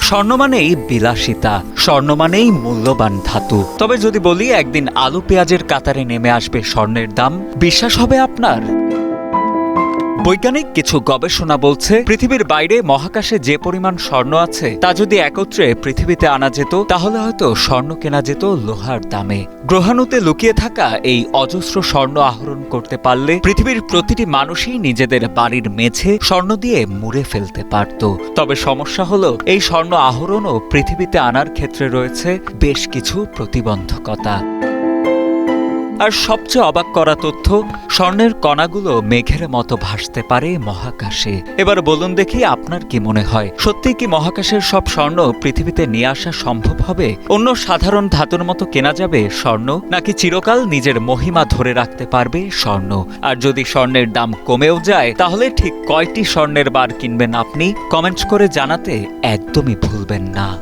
স্বর্ণ মানেই বিলাসিতা, স্বর্ণ মানেই মূল্যবান ধাতু। তবে যদি বলি একদিন আলু পেঁয়াজের কাতারে নেমে আসবে স্বর্ণের দাম, বিশ্বাস হবে আপনার? বৈজ্ঞানিক কিছু গবেষণা বলছে পৃথিবীর বাইরে মহাকাশে যে পরিমাণ স্বর্ণ আছে তা যদি একত্রে পৃথিবীতে আনা যেত তাহলে হয়তো স্বর্ণ কেনা যেত লোহার দামে। গ্রহাণুতে লুকিয়ে থাকা এই অজস্র স্বর্ণ আহরণ করতে পারলে পৃথিবীর প্রতিটি মানুষই নিজেদের বাড়ির মেঝে স্বর্ণ দিয়ে মুড়ে ফেলতে পারত। তবে সমস্যা হলো এই স্বর্ণ আহরণ ও পৃথিবীতে আনার ক্ষেত্রে রয়েছে বেশ কিছু প্রতিবন্ধকতা। আর সবচেয়ে অবাক করা তথ্য, স্বর্ণের কণাগুলো মেঘের মতো ভাসতে পারে মহাকাশে। এবার বলুন দেখি আপনার কি মনে হয়, সত্যি কি মহাকাশের সব স্বর্ণ পৃথিবীতে নিয়ে আসা সম্ভব হবে? অন্য সাধারণ ধাতুর মতো কেনা যাবে স্বর্ণ, নাকি চিরকাল নিজের মহিমা ধরে রাখতে পারবে স্বর্ণ? আর যদি স্বর্ণের দাম কমেও যায় তাহলে ঠিক কয়টি স্বর্ণের বার কিনবেন আপনি? কমেন্টস করে জানাতে একদমই ভুলবেন না।